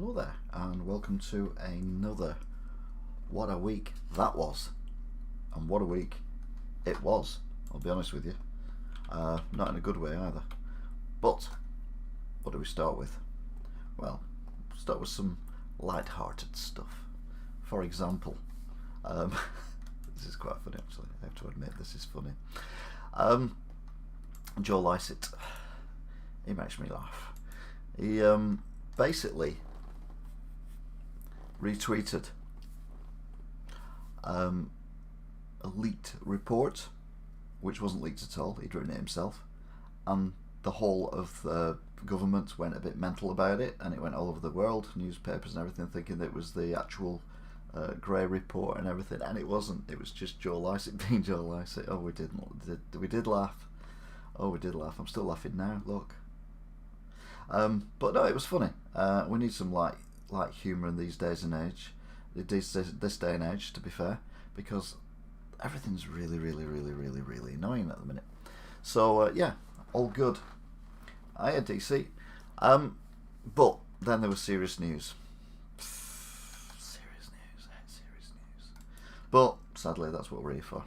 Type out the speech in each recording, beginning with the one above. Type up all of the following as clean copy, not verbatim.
Hello there, and welcome to another What a Week That Was. And what a week it was, I'll be honest with you. Not in a good way either. But, what do we start with? Well, start with some light-hearted stuff. For example, this is quite funny actually, I have to admit this is funny. Joe Lycett, he makes me laugh. He basically retweeted a leaked report, which wasn't leaked at all, he'd written it himself, and the whole of the government went a bit mental about it, and it went all over the world, newspapers and everything, thinking that it was the actual Grey report and everything, and it wasn't. It was just Joe Lycett being Joe Lycett. Oh, we did laugh. Oh, we did laugh. I'm still laughing now, look. But no, it was funny. We need some light humour in these days and age, this day and age, to be fair, because everything's really annoying at the minute. So yeah, all good. I had DC, but then there was serious news. Serious news. But sadly, that's what we're here for.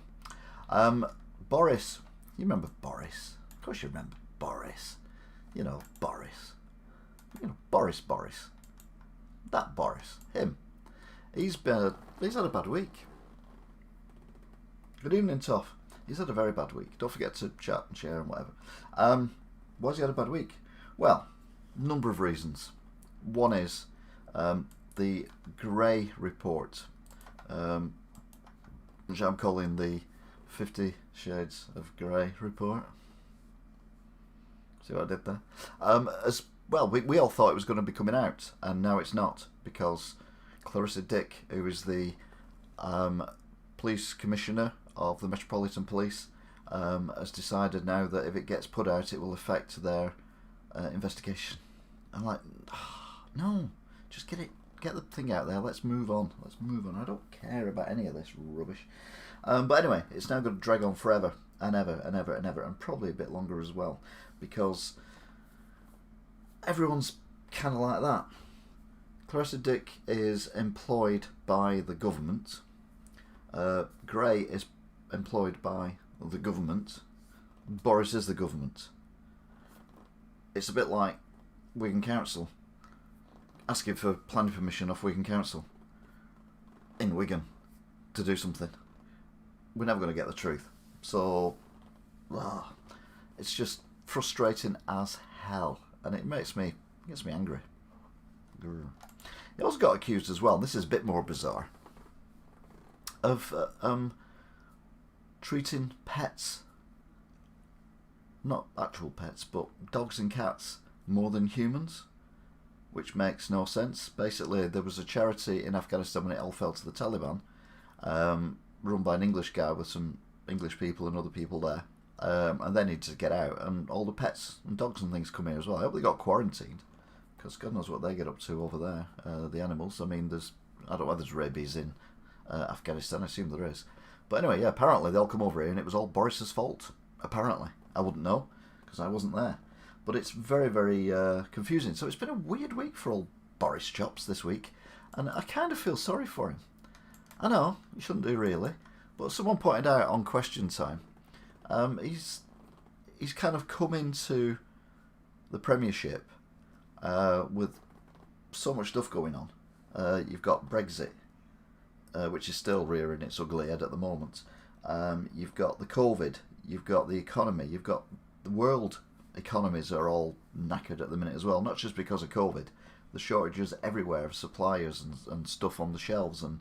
Boris, you remember Boris? Of course, you remember Boris. You know Boris. You know Boris. That Boris, him. He's had a bad week. Good evening, Toff. He's had a very bad week. Don't forget to chat and share and whatever. Why's he had a bad week? Well, number of reasons. One is the Grey report, which I'm calling the 50 Shades of Grey report. See what I did there? As well, we all thought it was going to be coming out, and now it's not, because Clarissa Dick, who is the police commissioner of the Metropolitan Police, has decided now that if it gets put out, it will affect their investigation. I'm like, no, just get the thing out there. Let's move on. I don't care about any of this rubbish. But anyway, it's now going to drag on forever and ever, and probably a bit longer as well, because everyone's kind of like that. Clarissa Dick is employed by the government. Grey is employed by the government. Boris is the government. It's a bit like Wigan Council asking for planning permission off Wigan Council in Wigan to do something. We're never going to get the truth. So, it's just frustrating as hell, and it gets me angry. He also got accused as well, and this is a bit more bizarre, of treating pets, not actual pets, but dogs and cats, more than humans, which makes no sense. Basically, there was a charity in Afghanistan when it all fell to the Taliban, run by an English guy with some English people and other people there, and they needed to get out, and all the pets and dogs and things come here as well. I hope they got quarantined, because God knows what they get up to over there, the animals. I mean, I don't know whether there's rabies in Afghanistan, I assume there is. But anyway, yeah, apparently they all come over here and it was all Boris's fault, apparently. I wouldn't know, because I wasn't there. But it's very confusing. So it's been a weird week for old Boris Chops this week, and I kind of feel sorry for him. I know, you shouldn't do really, but someone pointed out on Question Time, he's kind of come into the Premiership with so much stuff going on. You've got Brexit, which is still rearing its ugly head at the moment. You've got the COVID, you've got the economy, you've got the world economies are all knackered at the minute as well, not just because of COVID. The shortages everywhere of suppliers and stuff on the shelves, and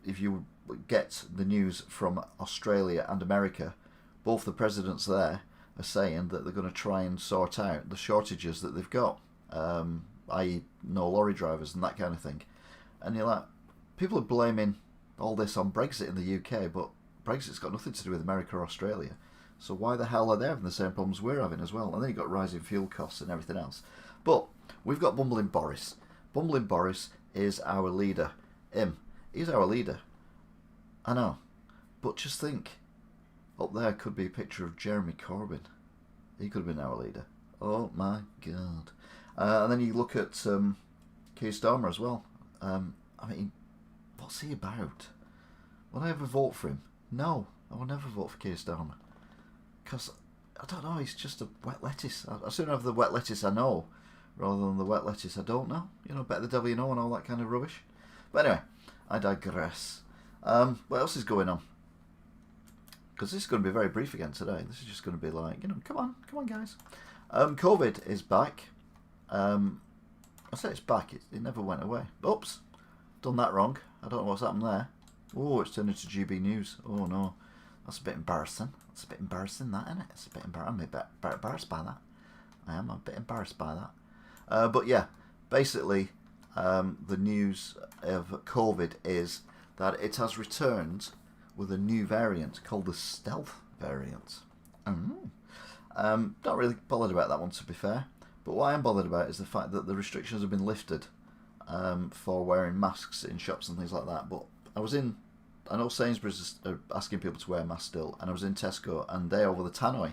if you get the news from Australia and America, both the presidents there are saying that they're going to try and sort out the shortages that they've got, i.e. no lorry drivers and that kind of thing. And you're like, people are blaming all this on Brexit in the UK, but Brexit's got nothing to do with America or Australia. So why the hell are they having the same problems we're having as well? And then you've got rising fuel costs and everything else. But we've got Bumbling Boris. Bumbling Boris is our leader. He's our leader. I know. But just think, up there could be a picture of Jeremy Corbyn. He could have been our leader. Oh my God. And then you look at Keir Starmer as well. I mean, what's he about? Will I ever vote for him? No, I will never vote for Keir Starmer. Because, I don't know, he's just a wet lettuce. I'd sooner have the wet lettuce I know rather than the wet lettuce I don't know. You know, better the devil you know and all that kind of rubbish. But anyway, I digress. What else is going on? Because this is going to be very brief again today. This is just going to be like, you know, come on guys. COVID is back. I say it's back, it never went away. Oops, done that wrong. I don't know what's happened there. Oh, it's turned into GB News. Oh no, that's a bit embarrassing. That's a bit embarrassing, that, isn't it? It's a bit embarrassing. I'm a bit embarrassed by that. I am a bit embarrassed by that. But yeah, basically, the news of COVID is that it has returned with a new variant called the stealth variant. Not really bothered about that one, to be fair. But what I am bothered about is the fact that the restrictions have been lifted for wearing masks in shops and things like that. But I know Sainsbury's are asking people to wear masks still, and I was in Tesco, and they over the tannoy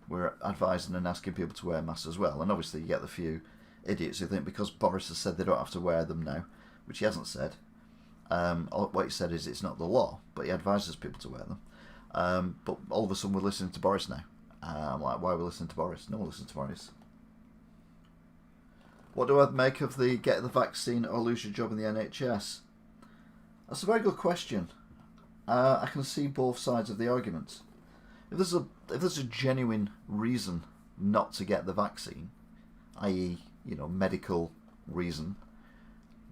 were advising and asking people to wear masks as well. And obviously you get the few idiots who think because Boris has said they don't have to wear them now, which he hasn't said. What he said is it's not the law, but he advises people to wear them. But all of a sudden we're listening to Boris now. I'm like, why are we listening to Boris? No one listens to Boris. What do I make of the get the vaccine or lose your job in the NHS? That's a very good question. I can see both sides of the argument. If there's a genuine reason not to get the vaccine, i.e., you know, medical reason,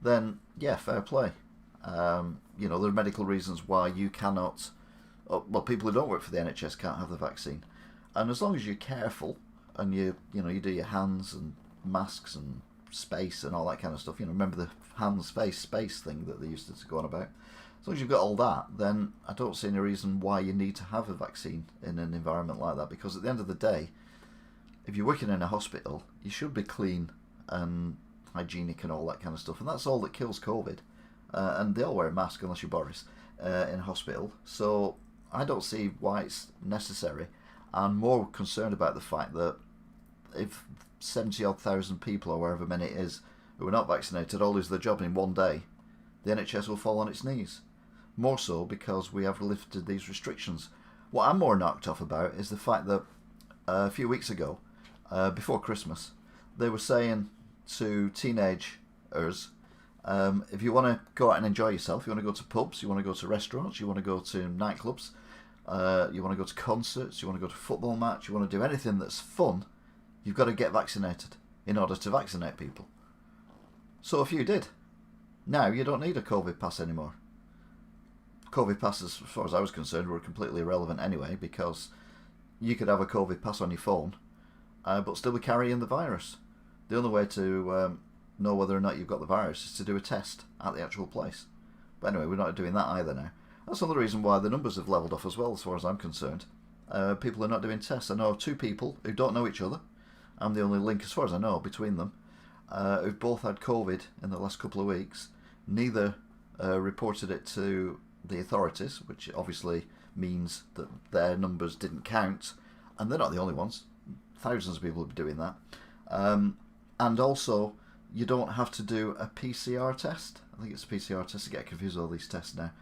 then yeah, fair play. You know, there are medical reasons why you cannot. Well, people who don't work for the NHS can't have the vaccine, and as long as you're careful and you do your hands and masks and space and all that kind of stuff. You know, remember the hands, face, space thing that they used to go on about. As long as you've got all that, then I don't see any reason why you need to have a vaccine in an environment like that. Because at the end of the day, if you're working in a hospital, you should be clean and hygienic and all that kind of stuff. And that's all that kills COVID. And they all wear a mask unless you're Boris in a hospital. So I don't see why it's necessary. I'm more concerned about the fact that if 70-odd thousand people or wherever many it is who are not vaccinated all lose their job in one day, the NHS will fall on its knees. More so because we have lifted these restrictions. What I'm more knocked off about is the fact that a few weeks ago, before Christmas, they were saying to teenagers, if you want to go out and enjoy yourself, you want to go to pubs, you want to go to restaurants, you want to go to nightclubs, you want to go to concerts, you want to go to a football match, you want to do anything that's fun, you've got to get vaccinated in order to vaccinate people. So a few did. Now you don't need a COVID pass anymore. COVID passes, as far as I was concerned, were completely irrelevant anyway, because you could have a COVID pass on your phone, but still be carrying the virus. The only way to know whether or not you've got the virus is to do a test at the actual place. But anyway, we're not doing that either now. That's another reason why the numbers have levelled off as well, as far as I'm concerned. People are not doing tests. I know two people who don't know each other. I'm the only link, as far as I know, between them, who've both had COVID in the last couple of weeks. Neither reported it to the authorities, which obviously means that their numbers didn't count, and they're not the only ones. Thousands of people are doing that. And also, you don't have to do a PCR test. I think it's a PCR test. I get confused with all these tests now.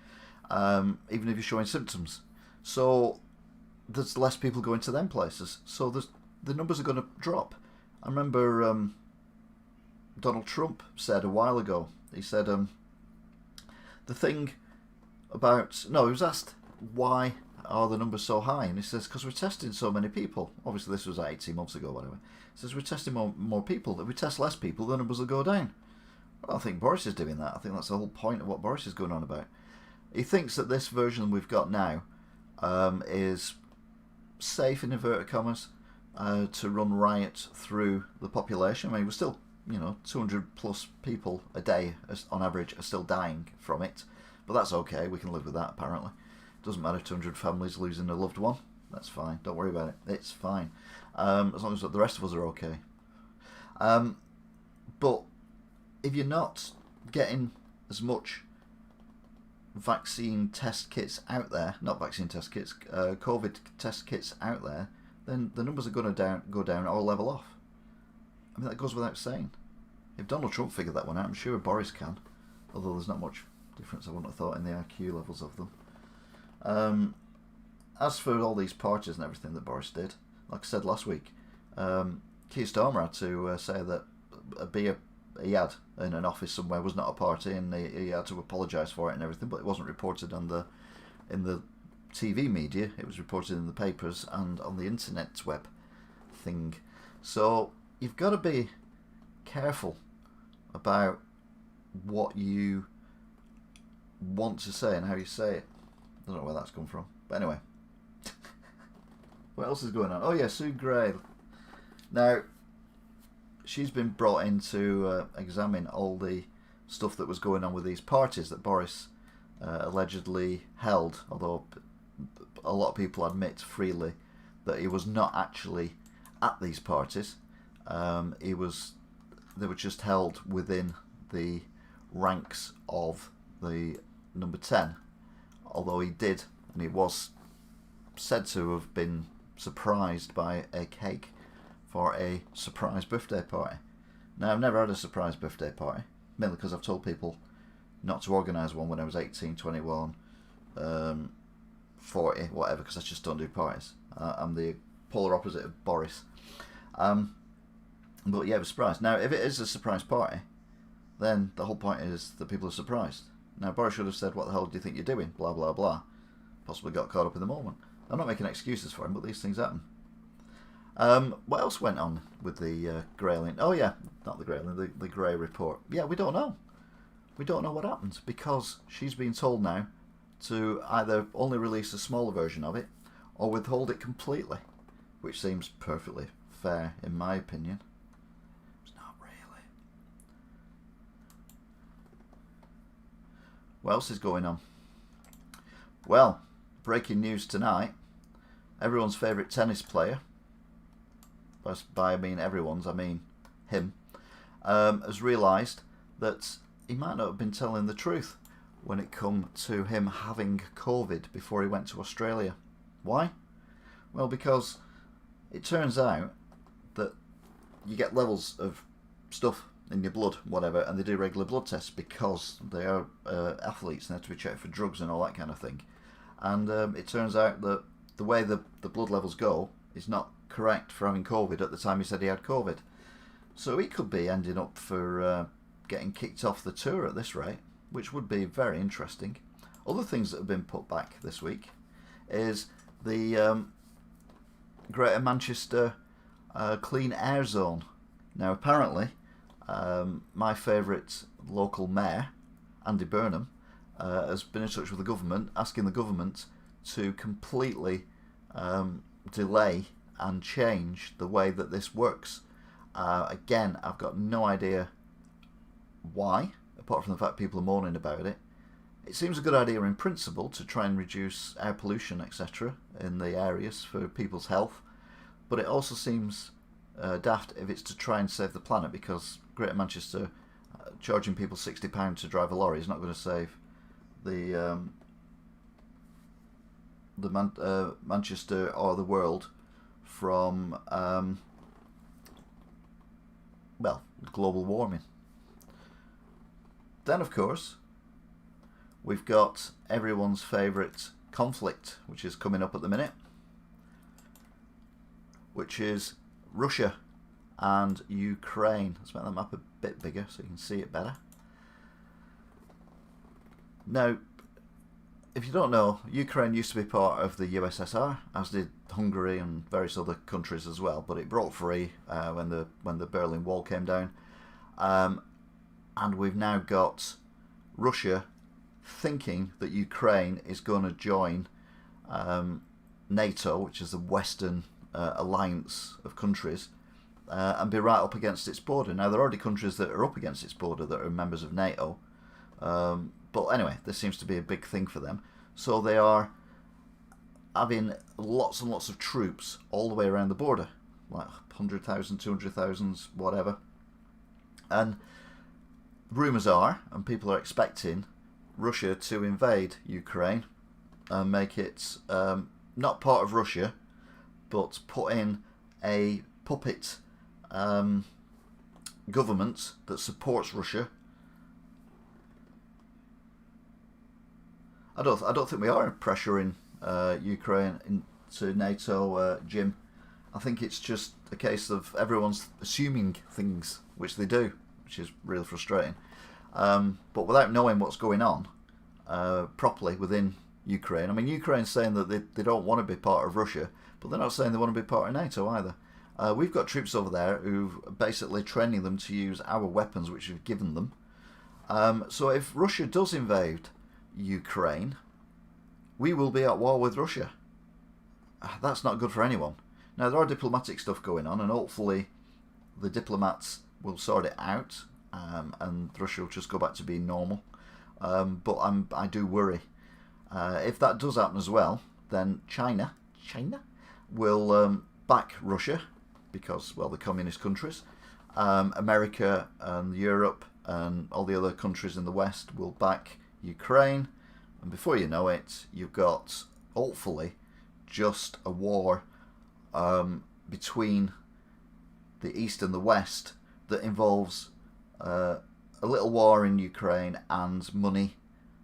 Even if you're showing symptoms. So there's less people going to them places. So the numbers are going to drop. I remember Donald Trump said a while ago, he said the thing about... No, he was asked why are the numbers so high, and he says because we're testing so many people. Obviously this was 18 months ago, whatever. He says we're testing more people. If we test less people, the numbers will go down. Well, I think Boris is doing that. I think that's the whole point of what Boris is going on about. He thinks that this version we've got now is safe, in inverted commas, to run riot through the population. I mean, we're still, 200 plus people a day on average are still dying from it. But that's okay, we can live with that apparently. Doesn't matter, 200 families losing a loved one. That's fine, don't worry about it. It's fine. As long as the rest of us are okay. But if you're not getting as much vaccine test kits out there, not vaccine test kits, COVID test kits out there, then the numbers are going to go down or level off. I mean, that goes without saying. If Donald Trump figured that one out, I'm sure Boris can. Although there's not much difference, I wouldn't have thought, in the IQ levels of them. As for all these parties and everything that Boris did, like I said last week, Keir Starmer had to say that a beer he had in an office somewhere was not a party, and he had to apologise for it and everything, but it wasn't reported in the TV media. It was reported in the papers and on the internet web thing. So you've got to be careful about what you want to say and how you say it. I don't know where that's come from, but anyway. What else is going on? Oh yeah, Sue Gray. Now, she's been brought in to examine all the stuff that was going on with these parties that Boris allegedly held, although a lot of people admit freely that he was not actually at these parties. They were just held within the ranks of the number 10, although he did, and he was said to have been surprised by a cake for a surprise birthday party. Now, I've never had a surprise birthday party, mainly because I've told people not to organise one when I was 18, 21, 40, whatever, because I just don't do parties. I'm the polar opposite of Boris. But yeah, it was a surprise. Now, if it is a surprise party, then the whole point is that people are surprised. Now, Boris should have said, "What the hell do you think you're doing?" Blah, blah, blah. Possibly got caught up in the moment. I'm not making excuses for him, but these things happen. What else went on with the Grayling? Oh yeah, not the Grayling, the Gray report. Yeah, we don't know. We don't know what happened, because she's been told now to either only release a smaller version of it or withhold it completely, which seems perfectly fair in my opinion. It's not really. What else is going on? Well, breaking news tonight. Everyone's favourite tennis player, by I mean everyone's, I mean him, has realised that he might not have been telling the truth when it come to him having COVID before he went to Australia. Why? Well, because it turns out that you get levels of stuff in your blood, whatever, and they do regular blood tests because they are athletes and they have to be checked for drugs and all that kind of thing. And it turns out that the way the blood levels go is not correct for having COVID at the time he said he had COVID. So he could be ending up for getting kicked off the tour at this rate, which would be very interesting. Other things that have been put back this week is the Greater Manchester Clean Air Zone. Now apparently my favourite local mayor, Andy Burnham, has been in touch with the government, asking the government to completely delay and change the way that this works. Again, I've got no idea why, apart from the fact people are moaning about it. It seems a good idea in principle to try and reduce air pollution, etc. in the areas for people's health, but it also seems daft if it's to try and save the planet, because Greater Manchester charging people £60 to drive a lorry is not going to save the Manchester or the world from global warming. Then of course we've got everyone's favourite conflict, which is coming up at the minute, which is Russia and Ukraine. Let's make that map a bit bigger so you can see it better. Now, if you don't know, Ukraine used to be part of the USSR, as did Hungary and various other countries as well, but it broke free when the Berlin Wall came down. And we've now got Russia thinking that Ukraine is going to join NATO, which is the Western alliance of countries, and be right up against its border. Now, there are already countries that are up against its border that are members of NATO, but anyway, this seems to be a big thing for them. So they are having lots and lots of troops all the way around the border, like 100,000, 200,000, whatever. And rumours are, and people are expecting, Russia to invade Ukraine and make it not part of Russia, but put in a puppet government that supports Russia. I don't think we are pressuring Ukraine into NATO, Jim. I think it's just a case of everyone's assuming things, which they do, which is really frustrating. But without knowing what's going on properly within Ukraine. I mean, Ukraine's saying that they don't want to be part of Russia, but they're not saying they want to be part of NATO either. We've got troops over there who are basically training them to use our weapons, which we've given them. So if Russia does invade Ukraine, we will be at war with Russia. That's not good for anyone. Now, there are diplomatic stuff going on, and hopefully the diplomats will sort it out, and Russia will just go back to being normal. But I do worry. If that does happen as well, then China will back Russia, because, well, the communist countries. America and Europe and all the other countries in the West will back Ukraine. And before you know it, you've got, hopefully, just a war between the East and the West that involves a little war in Ukraine and money,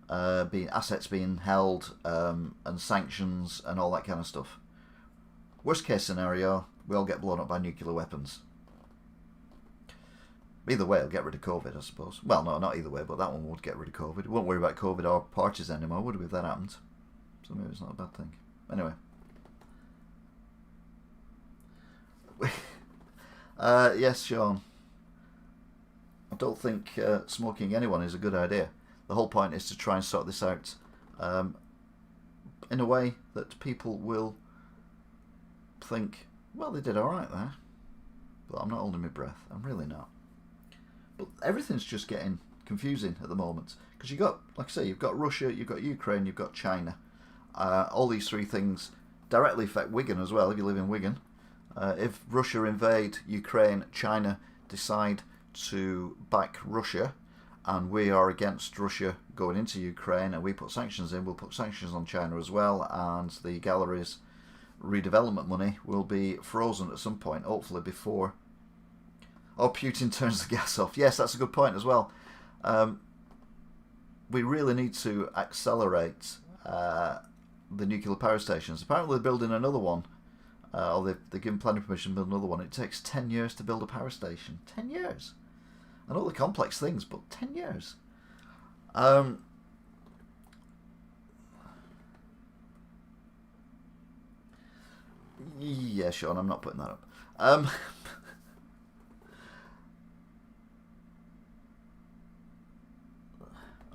assets being held, and sanctions and all that kind of stuff. Worst case scenario, we all get blown up by nuclear weapons. Either way, it'll get rid of COVID, I suppose. Well, no, not either way, but that one would get rid of COVID. We won't worry about COVID or parties anymore, would we, if that happened? So maybe it's not a bad thing. Anyway. Yes, Sean. I don't think smoking anyone is a good idea. The whole point is to try and sort this out in a way that people will think, well, they did alright there. But I'm not holding my breath. I'm really not. But everything's just getting confusing at the moment. Because you've got, like I say, you've got Russia, you've got Ukraine, you've got China. All these three things directly affect Wigan as well, if you live in Wigan. If Russia invade Ukraine, China decide to back Russia, and we are against Russia going into Ukraine, and we put sanctions in, we'll put sanctions on China as well, and the gallery's redevelopment money will be frozen at some point, hopefully before... Oh, Putin turns the gas off. Yes, that's a good point as well. We really need to accelerate the nuclear power stations. Apparently they're building another one. Or they're given planning permission to build another one. It takes 10 years to build a power station. 10 years. And all the complex things, but 10 years. Yeah, Sean, I'm not putting that up.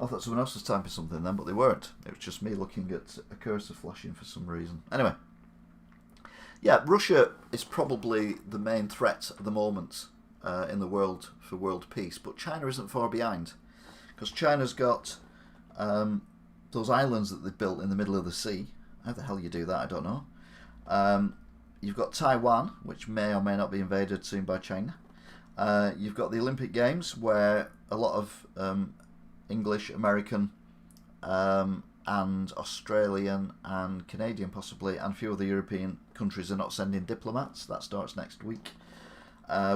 I thought someone else was typing something then, but they weren't. It was just me looking at a cursor flashing for some reason. Anyway. Yeah, Russia is probably the main threat at the moment in the world for world peace, but China isn't far behind, because China's got those islands that they've built in the middle of the sea. How the hell you do that, I don't know. You've got Taiwan, which may or may not be invaded soon by China. You've got the Olympic Games, where a lot of English, American, and Australian and Canadian possibly, and a few other European countries are not sending diplomats. That starts next week,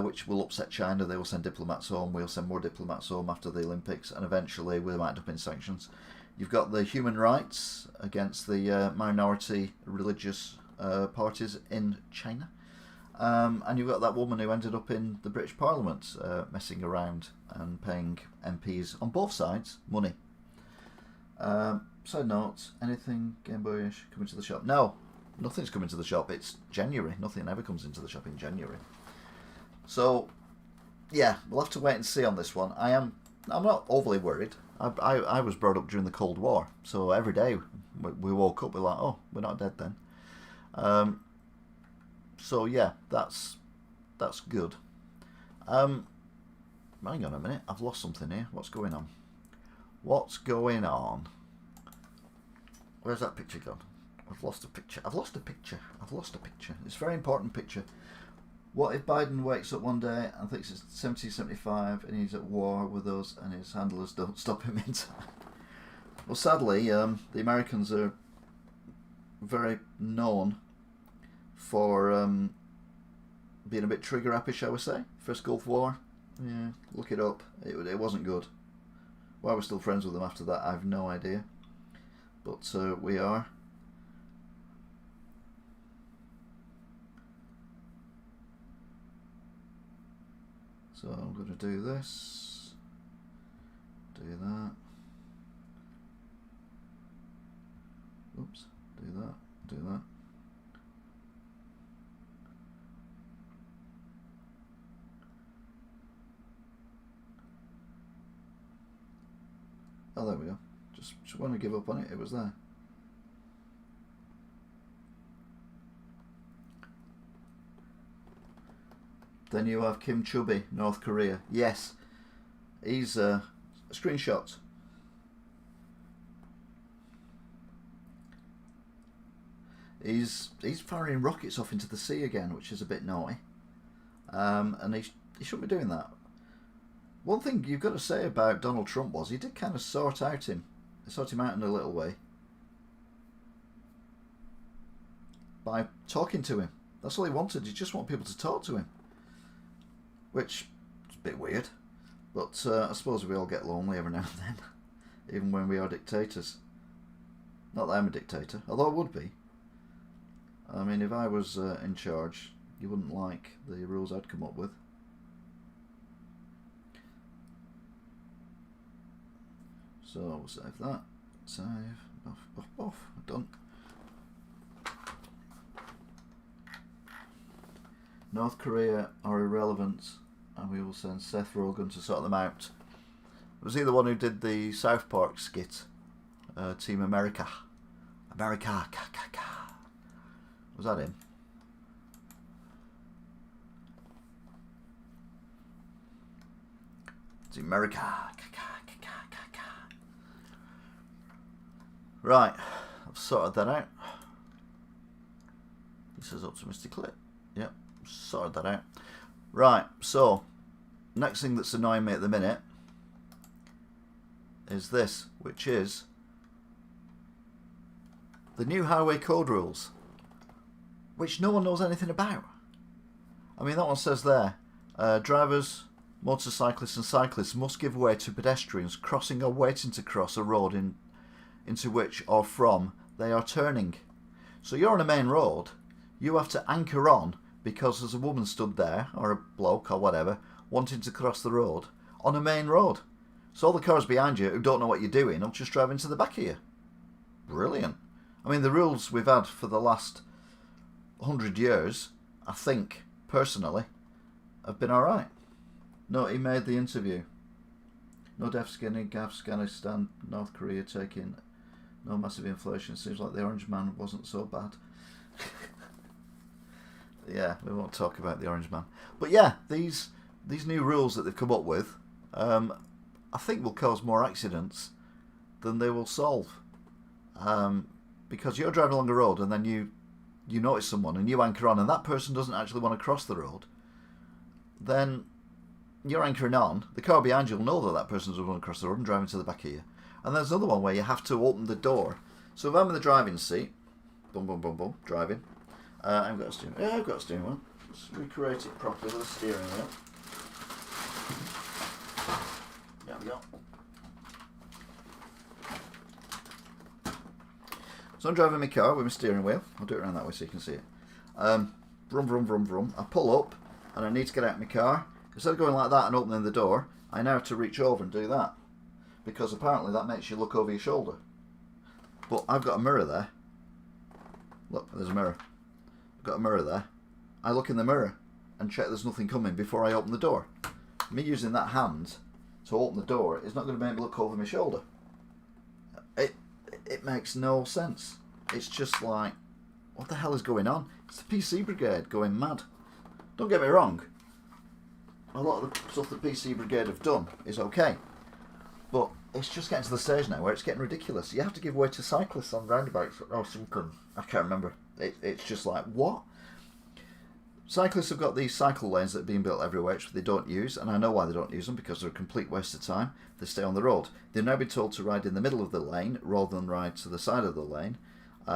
which will upset China. They will send diplomats home. We'll send more diplomats home after the Olympics, and eventually we might end up in sanctions. You've got the human rights against the minority religious parties in China. And you've got that woman who ended up in the British Parliament messing around and paying MPs on both sides money. Side notes, anything Game Boyish coming to the shop? No, nothing's coming to the shop. It's January. Nothing ever comes into the shop in January. So, yeah, we'll have to wait and see on this one. I'm not overly worried. I was brought up during the Cold War, so every day we woke up, we're like, oh, we're not dead then. So yeah, that's good. Hang on a minute, I've lost something here. What's going on? What's going on? Where's that picture gone? I've lost a picture. I've lost a picture. It's a very important picture. What if Biden wakes up one day and thinks it's 1775 and he's at war with us and his handlers don't stop him in time? Well, sadly, the Americans are very known for being a bit trigger happy, shall we say. First Gulf War, Yeah, look it up. It wasn't good. Why we're still friends with them after that, I have no idea. But we are. So I'm going to do this. Do that. Oops. Do that. Do that. Oh, there we go. Just want to give up on it. It was there. Then you have Kim Chubby, North Korea. Yes, he's screenshots. He's firing rockets off into the sea again, which is a bit naughty. And he shouldn't be doing that. One thing you've got to say about Donald Trump was he did kind of sort him out in a little way by talking to him. That's all he wanted. He just wanted people to talk to him, which is a bit weird. But I suppose we all get lonely every now and then, even when we are dictators. Not that I'm a dictator, although I would be. I mean, if I was in charge, you wouldn't like the rules I'd come up with. So we'll save that. Save. Off. Done. North Korea are irrelevant, and we will send Seth Rogen to sort them out. Was he the one who did the South Park skit? Team America. America. Was that him? Team America. Right, I've sorted that out. This is optimistically. Yep, sorted that out. Right, so next thing that's annoying me at the minute is this, which is the new highway code rules, which no one knows anything about. I mean, that one says there, drivers, motorcyclists and cyclists must give way to pedestrians crossing or waiting to cross a road into which or from they are turning. So you're on a main road, you have to anchor on because there's a woman stood there, or a bloke or whatever, wanting to cross the road on a main road. So all the cars behind you who don't know what you're doing will just drive into the back of you. Brilliant. I mean, the rules we've had for the last 100 years, I think, personally, have been alright. No, he made the interview. No deaths in Afghanistan, North Korea taking no massive inflation. Seems like the Orange Man wasn't so bad. Yeah, we won't talk about the Orange Man. But yeah, these new rules that they've come up with, I think will cause more accidents than they will solve. Because you're driving along a road and then you notice someone and you anchor on and that person doesn't actually want to cross the road, then you're anchoring on, the car behind you will know that person doesn't want to cross the road and drive into the back of you. And there's another one where you have to open the door. So if I'm in the driving seat, boom, driving, I've got a steering wheel. Yeah, I've got a steering wheel. Let's recreate it properly with a steering wheel. There we go. So I'm driving my car with my steering wheel. I'll do it around that way so you can see it. Vroom. I pull up and I need to get out of my car. Instead of going like that and opening the door, I now have to reach over and do that. Because apparently that makes you look over your shoulder. But I've got a mirror there. Look, there's a mirror. I've got a mirror there. I look in the mirror and check there's nothing coming before I open the door. Me using that hand to open the door is not going to make me look over my shoulder. It makes no sense. It's just like, what the hell is going on? It's the PC Brigade going mad. Don't get me wrong. A lot of the stuff the PC Brigade have done is okay. But it's just getting to the stage now where it's getting ridiculous. You have to give way to cyclists on roundabouts or something. I can't remember. It's just like, what? Cyclists have got these cycle lanes that are being built everywhere, which they don't use, and I know why they don't use them, because they're a complete waste of time. They stay on the road. They've now been told to ride in the middle of the lane rather than ride to the side of the lane,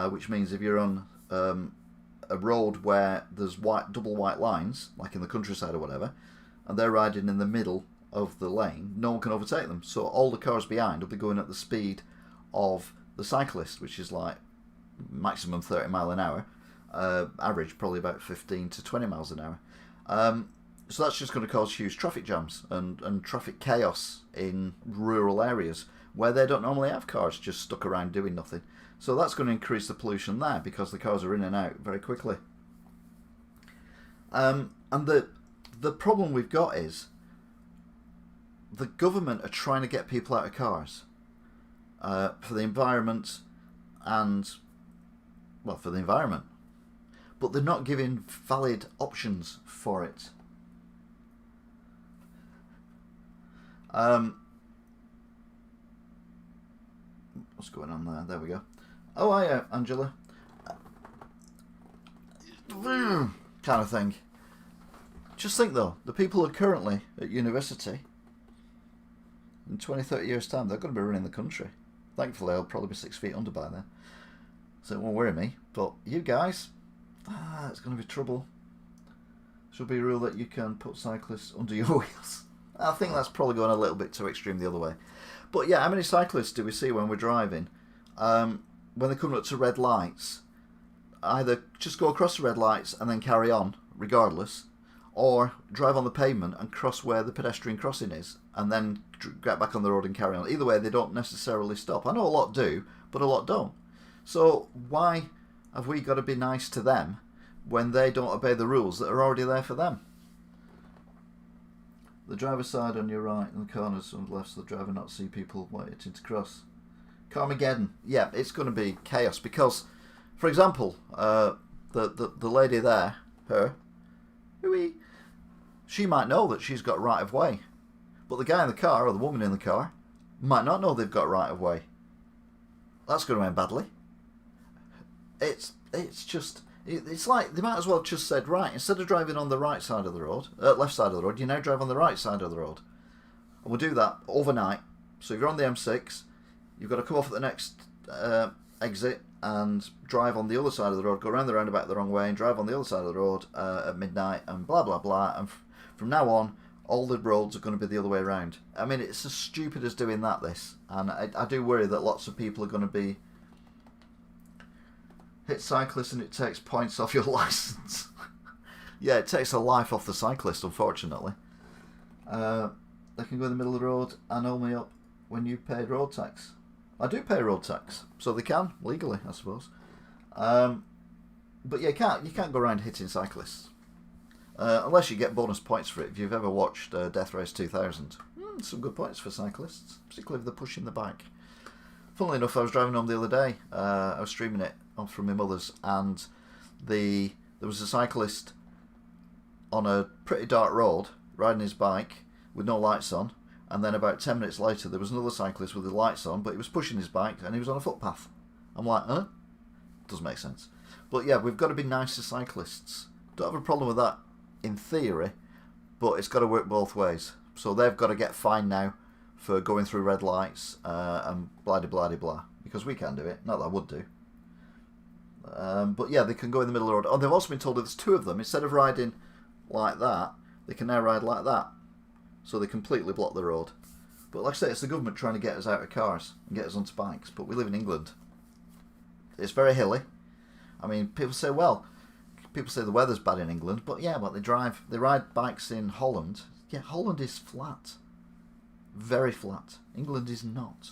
which means if you're on a road where there's double white lines, like in the countryside or whatever, and they're riding in the middle of the lane, no one can overtake them. So all the cars behind will be going at the speed of the cyclist, which is like maximum 30 mile an hour, average probably about 15 to 20 miles an hour. So that's just going to cause huge traffic jams and traffic chaos in rural areas where they don't normally have cars just stuck around doing nothing. So that's going to increase the pollution there because the cars are in and out very quickly. And the problem we've got is the government are trying to get people out of cars for the environment and, well, for the environment. But they're not giving valid options for it. What's going on there? There we go. Oh, hiya, Angela. Kind of thing. Just think though, the people who are currently at university, in 20, 30 years' time, they're going to be running the country. Thankfully, I'll probably be 6 feet under by then, so it won't worry me. But you guys, it's going to be trouble. Should be a rule that you can put cyclists under your wheels. I think that's probably going a little bit too extreme the other way. But yeah, how many cyclists do we see when we're driving? When they come up to red lights, either just go across the red lights and then carry on, regardless, or drive on the pavement and cross where the pedestrian crossing is, and then get back on the road and carry on. Either way, they don't necessarily stop. I know a lot do, but a lot don't. So why have we got to be nice to them when they don't obey the rules that are already there for them? The driver's side on your right and the corners on the left, so the driver not see people waiting to cross. Carmageddon. Yeah, it's going to be chaos because, for example, the lady there, she might know that she's got right of way, but the guy in the car or the woman in the car might not know they've got right of way. That's going to end badly. It's like they might as well just said, right, instead of driving on the right side of the road, left side of the road, you now drive on the right side of the road. And we'll do that overnight. So if you're on the M6, you've got to come off at the next exit and drive on the other side of the road, go around the roundabout the wrong way and drive on the other side of the road at midnight and blah, blah, blah. And from now on, all the roads are going to be the other way around. I mean, it's as stupid as doing that, this. And I do worry that lots of people are going to be hit cyclists and it takes points off your licence. Yeah, it takes a life off the cyclist, unfortunately. They can go in the middle of the road and hold me up when you paid road tax. I do pay road tax, so they can, legally, I suppose. But yeah, you can't go around hitting cyclists. Unless you get bonus points for it. If you've ever watched Death Race 2000, some good points for cyclists, particularly if they're pushing the bike. Funnily enough, I was driving home the other day. I was streaming it on from my mother's, and there was a cyclist on a pretty dark road riding his bike with no lights on, and then about 10 minutes later there was another cyclist with the lights on, but he was pushing his bike and he was on a footpath. I'm like, doesn't make sense. But yeah, we've got to be nice to cyclists. Don't have a problem with that in theory, but it's got to work both ways. So they've got to get fined now for going through red lights and blah de blah de blah, because we can do it. Not that I would do. But yeah, they can go in the middle of the road. Oh, they've also been told that there's two of them. Instead of riding like that, they can now ride like that. So they completely block the road. But like I say, it's the government trying to get us out of cars and get us onto bikes. But we live in England. It's very hilly. I mean, people say the weather's bad in England, but yeah, but they ride bikes in Holland. Yeah, Holland is flat. Very flat. England is not.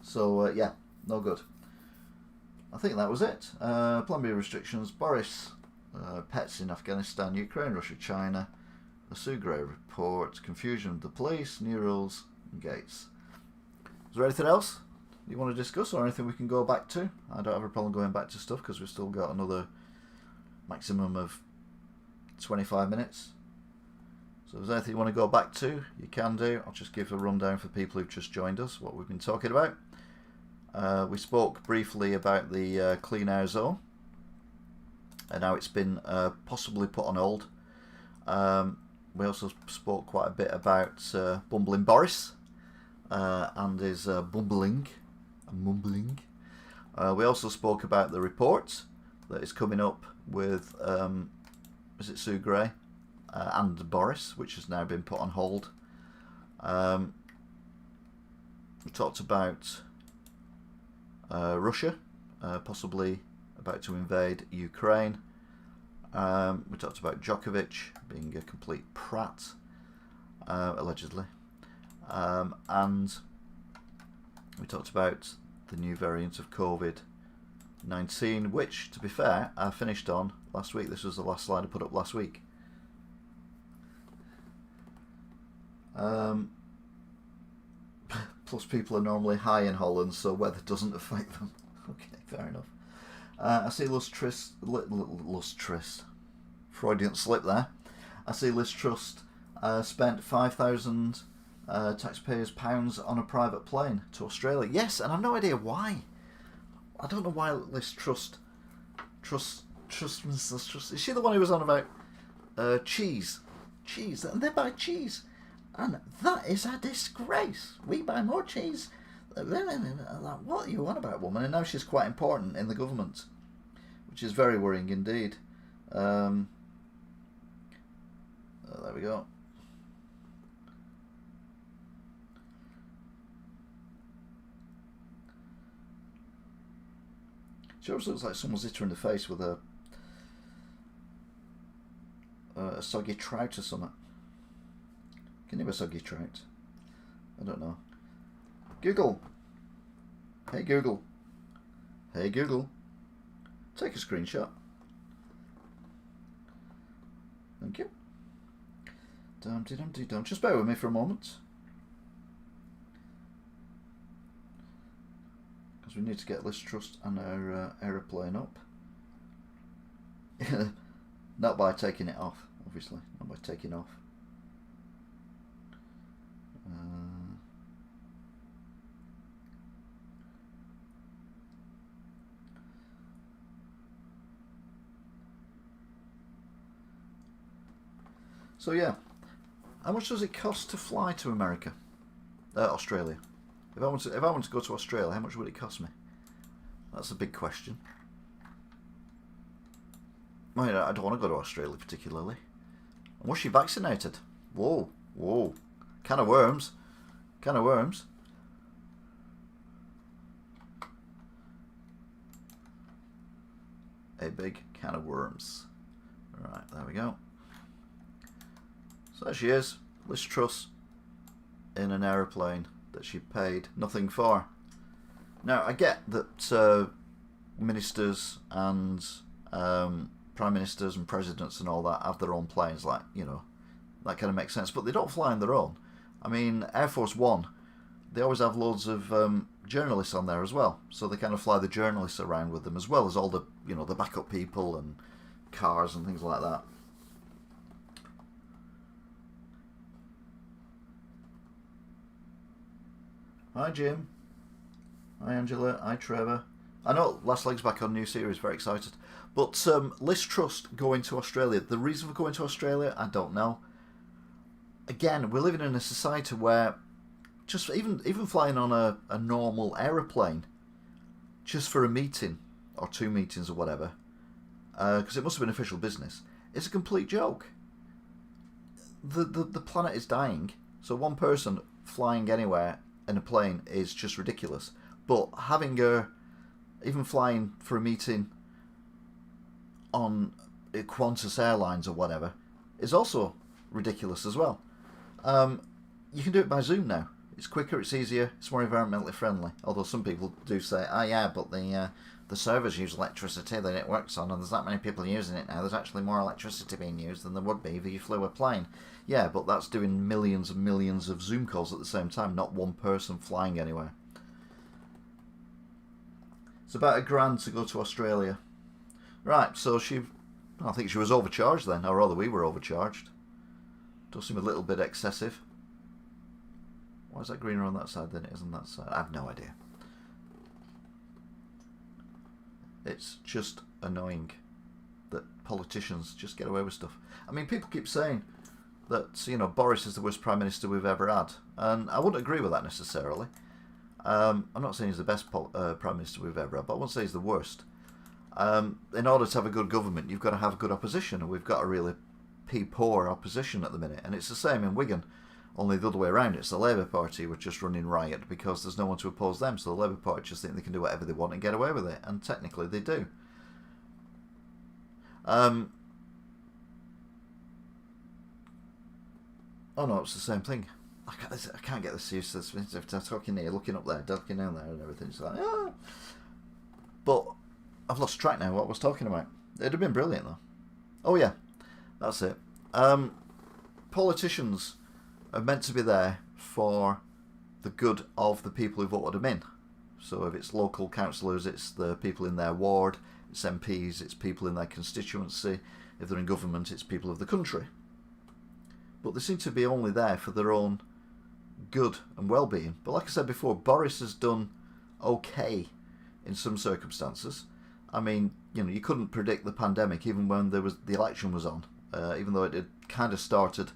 So yeah, no good. I think that was it. Plan B restrictions. Boris, pets in Afghanistan, Ukraine, Russia, China. The Sugre report. Confusion of the police. New rules. And Gates. Is there anything else you want to discuss, or anything we can go back to? I don't have a problem going back to stuff because we've still got another maximum of 25 minutes. So if there's anything you want to go back to, you can do. I'll just give a rundown for people who've just joined us, what we've been talking about. We spoke briefly about the Clean Air Zone and how it's been possibly put on hold. We also spoke quite a bit about bumbling Boris and his mumbling. We also spoke about the report that is coming up with, is it Sue Gray? and Boris, which has now been put on hold. We talked about Russia, possibly about to invade Ukraine. We talked about Djokovic being a complete prat, allegedly. And we talked about the new variant of COVID-19, which, to be fair, I finished on last week. This was the last slide I put up last week. Plus, people are normally high in Holland, so weather doesn't affect them. Okay, fair enough. I see Liz Truss, Freudian slip there. I see Liz Truss spent 5,000 taxpayers' pounds on a private plane to Australia. Yes, and I've no idea why. I don't know why Liz Truss. Is she the one who was on about cheese? Cheese, and they buy cheese, and that is a disgrace. We buy more cheese. What are you on about, woman? And now she's quite important in the government, which is very worrying indeed. There we go. She always looks like someone's hit her in the face with a soggy trout or something. Can you have a soggy trout? I don't know. Google. Hey Google. Hey Google. Take a screenshot. Thank you. Dum-de-dum-de-dum. Just bear with me for a moment. Because we need to get Liz Truss and our aeroplane up. Not by taking it off, obviously. Not by taking off. So yeah, how much does it cost to fly to America, Australia? If I want to go to Australia, how much would it cost me? That's a big question. I mean, I don't want to go to Australia particularly. Was she vaccinated? Whoa, whoa, can of worms, can of worms. A big can of worms. Right, there we go. So there she is, Liz Truss, in an aeroplane that she paid nothing for. Now, I get that ministers and prime ministers and presidents and all that have their own planes, like, you know, that kind of makes sense, but they don't fly on their own. I mean, Air Force One, they always have loads of journalists on there as well, so they kind of fly the journalists around with them, as well as all the, you know, the backup people and cars and things like that. Hi Jim. Hi Angela. Hi Trevor. I know Last Leg's back on new series, very excited. But Liz Truss going to Australia. The reason for going to Australia, I don't know. Again, we're living in a society where just even flying on a normal aeroplane, just for a meeting or two meetings or whatever, because it must have been official business, it's a complete joke. The planet is dying, so one person flying anywhere in a plane is just ridiculous. But having even flying for a meeting on Qantas Airlines or whatever is also ridiculous as well. You can do it by Zoom now. It's quicker, it's easier, it's more environmentally friendly. Although some people do say, oh yeah, but the servers use electricity that it works on, and there's that many people using it now. There's actually more electricity being used than there would be if you flew a plane. Yeah, but that's doing millions and millions of Zoom calls at the same time, not one person flying anywhere. It's about $1,000 to go to Australia. Right, so I think she was overcharged then, or rather we were overcharged. Does seem a little bit excessive. Why is that greener on that side than it is on that side? I have no idea. It's just annoying that politicians just get away with stuff. I mean, people keep saying that, you know, Boris is the worst Prime Minister we've ever had. And I wouldn't agree with that necessarily. I'm not saying he's the best Prime Minister we've ever had, but I wouldn't say he's the worst. In order to have a good government, you've got to have good opposition, and we've got a really poor opposition at the minute, and it's the same in Wigan, only the other way around. It's the Labour Party were just running riot because there's no one to oppose them, so the Labour Party just think they can do whatever they want and get away with it, and technically they do. Oh no, it's the same thing. I can't get this used to this. If they're talking here, looking up there, looking down there, and everything. It's like, ah. But I've lost track now what I was talking about. It'd have been brilliant though. Oh yeah, that's it. Politicians are meant to be there for the good of the people who voted them in. So if it's local councillors, it's the people in their ward. It's MPs, it's people in their constituency. If they're in government, it's people of the country. But they seem to be only there for their own good and well-being. But like I said before, Boris has done okay in some circumstances. I mean, you couldn't predict the pandemic even when the election was on, even though it had kind of started.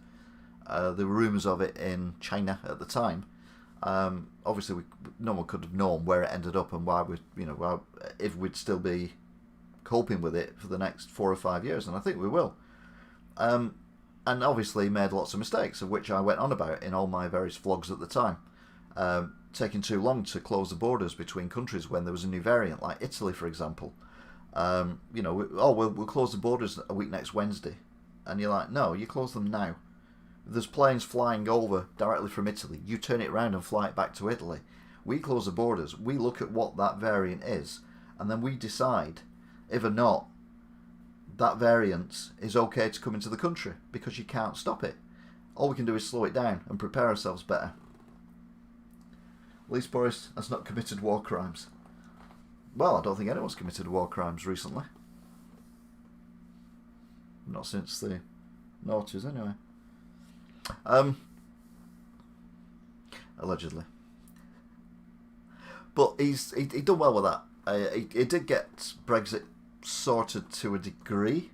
There were rumours of it in China at the time. Obviously, no one could have known where it ended up and why if we'd still be coping with it for the next 4 or 5 years, and I think we will. And obviously made lots of mistakes, of which I went on about in all my various vlogs at the time. Taking too long to close the borders between countries when there was a new variant, like Italy, for example. We'll close the borders a week next Wednesday. And you're like, no, you close them now. There's planes flying over directly from Italy. You turn it around and fly it back to Italy. We close the borders. We look at what that variant is. And then we decide if or not that variant is okay to come into the country, because you can't stop it. All we can do is slow it down and prepare ourselves better. At least Boris has not committed war crimes. Well, I don't think anyone's committed war crimes recently. Not since the noughties, anyway. Allegedly. But he done well with that. He did get Brexit sorted to a degree.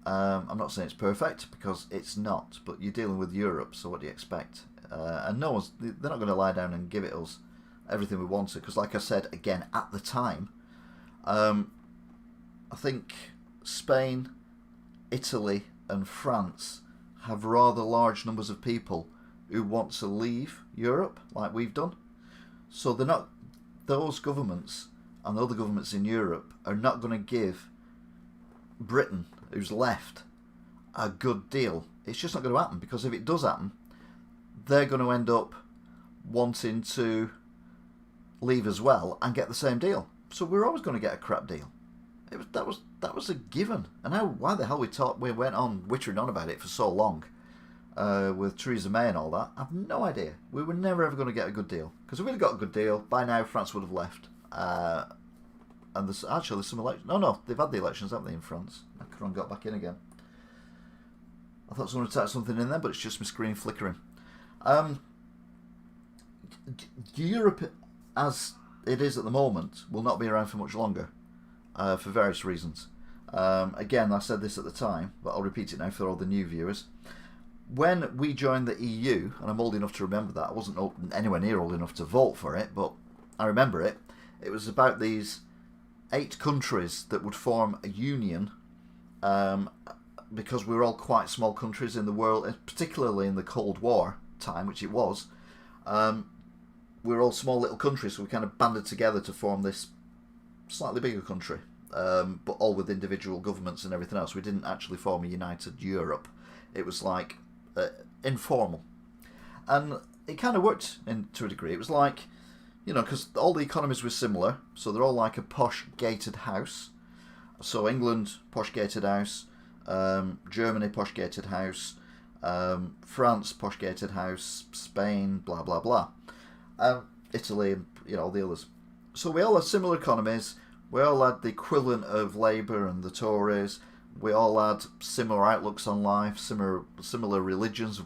I'm not saying it's perfect, because it's not, but you're dealing with Europe, so what do you expect? And they're not going to lie down and give it us everything we wanted, because like I said again at the time, I think Spain, Italy and France have rather large numbers of people who want to leave Europe, like we've done. So those governments and the other governments in Europe are not going to give Britain, who's left, a good deal. It's just not going to happen, because if it does happen, they're going to end up wanting to leave as well and get the same deal. So we're always going to get a crap deal. That was a given. And why the hell we went on wittering on about it for so long with Theresa May and all that, I've no idea. We were never ever going to get a good deal, because if we'd got a good deal, by now France would have left. And there's some elections. No, they've had the elections, haven't they, in France? Macron got back in again. I thought someone had typed something in there, but it's just my screen flickering. Europe, as it is at the moment, will not be around for much longer, for various reasons. Again, I said this at the time, but I'll repeat it now for all the new viewers. When we joined the EU, and I'm old enough to remember that, I wasn't anywhere near old enough to vote for it, but I remember it. It was about these 8 countries that would form a union, because we were all quite small countries in the world, particularly in the Cold War time, which it was. We were all small little countries, so we kind of banded together to form this slightly bigger country, but all with individual governments and everything else. We didn't actually form a united Europe. It was like informal. And it kind of worked to a degree. It was like, because all the economies were similar, so they're all like a posh gated house. So England, posh gated house, Germany, posh gated house, France, posh gated house, Spain, blah, blah, blah. Italy, and all the others. So we all had similar economies. We all had the equivalent of Labour and the Tories. We all had similar outlooks on life, similar religions,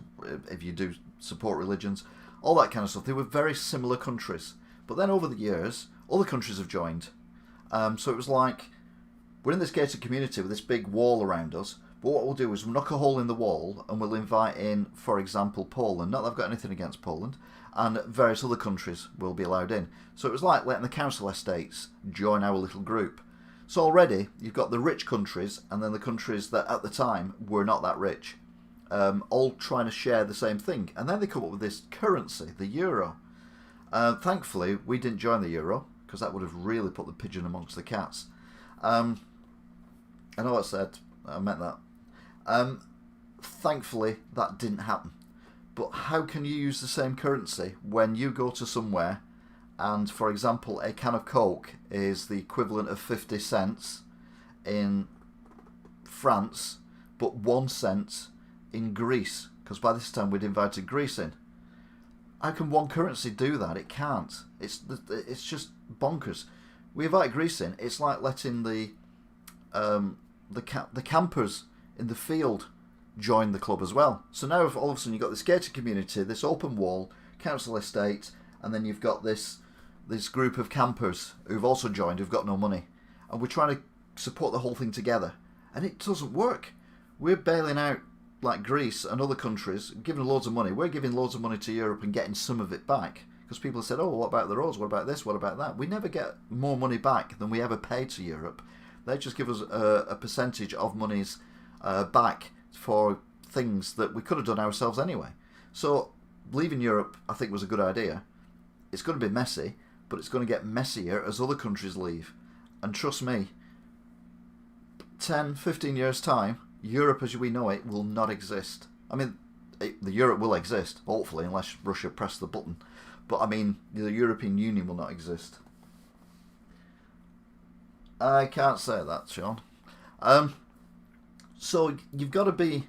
if you do support religions, all that kind of stuff. They were very similar countries. But then over the years, other countries have joined. So it was like, we're in this gated community with this big wall around us, but what we'll do is we'll knock a hole in the wall and we'll invite in, for example, Poland. Not that I've got anything against Poland. And various other countries will be allowed in. So it was like letting the council estates join our little group. So already you've got the rich countries and then the countries that at the time were not that rich, all trying to share the same thing. And then they come up with this currency, the euro. Thankfully, we didn't join the euro because that would have really put the pigeon amongst the cats. I know I said, I meant that. Thankfully, that didn't happen. But how can you use the same currency when you go to somewhere and, for example, a can of Coke is the equivalent of 50 cents in France, but 1 cent in Greece? Because by this time we'd invited Greece in. How can one currency do that? It can't. It's just bonkers. We invite Greece in. It's like letting the campers in the field join the club as well. So now if all of a sudden you've got this gated community, this open wall, council estate, and then you've got this group of campers who've also joined, who've got no money. And we're trying to support the whole thing together. And it doesn't work. We're bailing out like Greece and other countries, giving loads of money. We're giving loads of money to Europe and getting some of it back. Because people have said, oh, what about the roads? What about this? What about that? We never get more money back than we ever pay to Europe. They just give us a percentage of monies back for things that we could have done ourselves anyway. So leaving Europe, I think, was a good idea. It's going to be messy, but it's going to get messier as other countries leave. And trust me, 10, 15 years' time, Europe as we know it will not exist. I mean, the Europe will exist, hopefully, unless Russia press the button. But I mean, the European Union will not exist. I can't say that, Sean. So you've got to be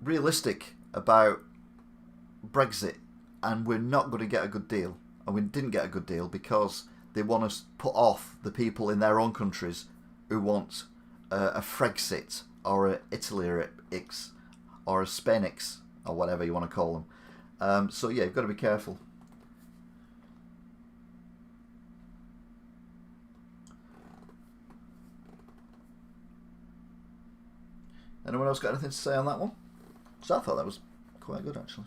realistic about Brexit, and we're not going to get a good deal. And we didn't get a good deal because they want to put off the people in their own countries who want a Frexit or a Italy-ix or a Spainix or whatever you want to call them. So yeah, you've got to be careful. Anyone else got anything to say on that one? So I thought that was quite good, actually.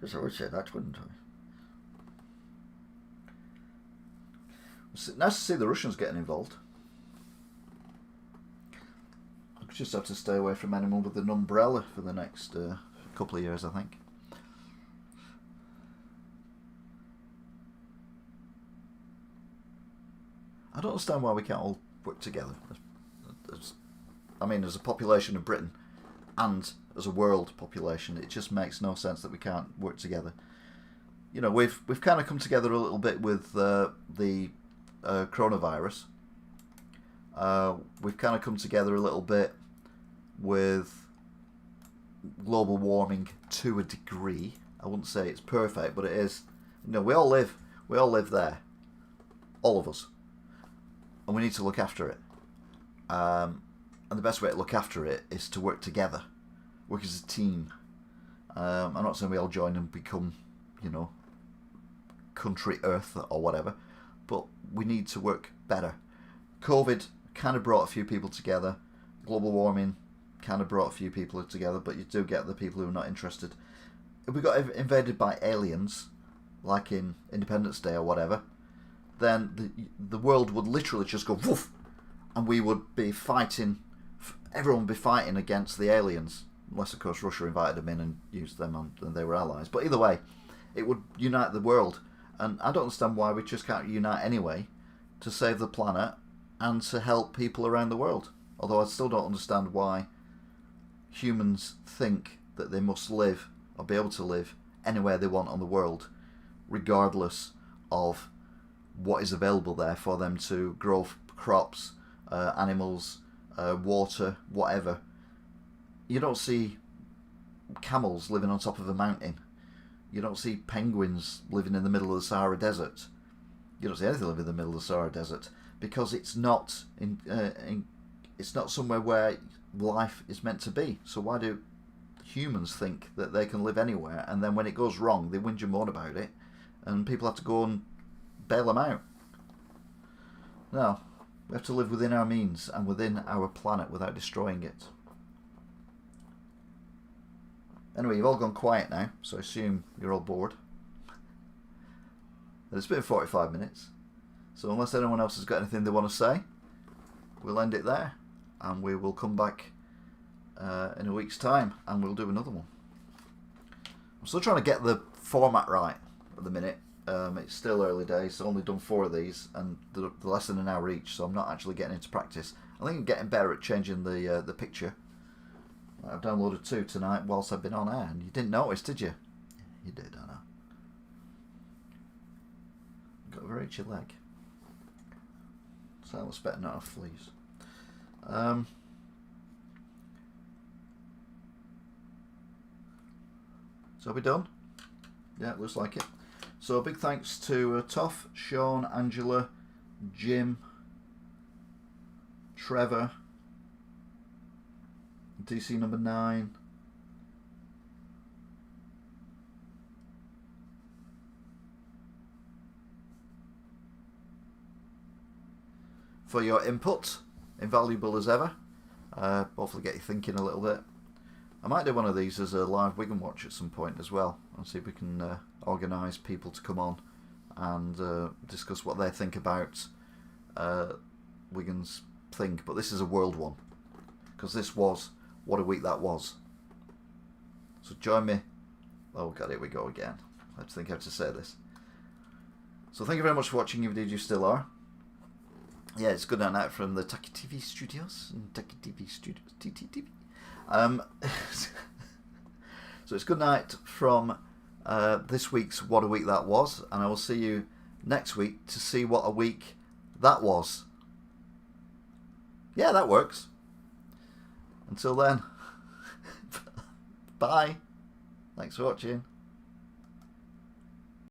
Because I would say that, wouldn't I? It's nice to see the Russians getting involved. I just have to stay away from anyone with an umbrella for the next couple of years, I think. I don't understand why we can't all work together. As a population of Britain and as a world population, it just makes no sense that we can't work together. You know, we've kind of come together a little bit with the coronavirus. We've kind of come together a little bit with global warming to a degree. I wouldn't say it's perfect, but it is. You know, we all live there, all of us, and we need to look after it. And the best way to look after it is to work together, work as a team. I'm not saying we all join and become, country Earth or whatever, but we need to work better. COVID kind of brought a few people together. Global warming kind of brought a few people together, but you do get the people who are not interested. If we got invaded by aliens, like in Independence Day or whatever, then the world would literally just go woof, and we would be fighting. Everyone would be fighting against the aliens, unless of course Russia invited them in and used them and they were allies. But either way, it would unite the world, and I don't understand why we just can't unite anyway to save the planet and to help people around the world. Although I still don't understand why humans think that they must live or be able to live anywhere they want on the world, regardless of what is available there for them to grow crops, animals, water, whatever. You don't see camels living on top of a mountain. You don't see penguins living in the middle of the Sahara Desert. You don't see anything living in the middle of the Sahara Desert because it's not it's not somewhere where life is meant to be. So why do humans think that they can live anywhere, and then when it goes wrong they whinge and moan about it and people have to go and bail them out? No, we have to live within our means and within our planet without destroying it. Anyway, you've all gone quiet now, so I assume you're all bored. It's been 45 minutes. So unless anyone else has got anything they want to say, we'll end it there, and we will come back in a week's time, and we'll do another one. I'm still trying to get the format right at the minute. It's still early days. I've only done 4 of these, and they're less than an hour each, so I'm not actually getting into practice. I think I'm getting better at changing the picture. I've downloaded 2 tonight whilst I've been on air, and you didn't notice, did you? You did, I know. Got a very itchy leg. So I was better not have fleas. So are we done? Yeah, looks like it. So a big thanks to Toff, Sean, Angela, Jim, Trevor, DC number 9, for your input, invaluable as ever. Hopefully get you thinking a little bit. I might do one of these as a live Wigan watch at some point as well, and see if we can organise people to come on and discuss what they think about Wigan's thing. But this is a world one, because this was what a week that was. So join me. Oh god, here we go again. I have to think how to say this. So thank you very much for watching, if indeed you still are. Yeah, it's good night out from the Taki TV studios. Taki TV studios. TTTV. So it's good night from this week's What a Week That Was, and I will see you next week to see what a week that was. Yeah, that works. Until then, bye. Thanks for watching.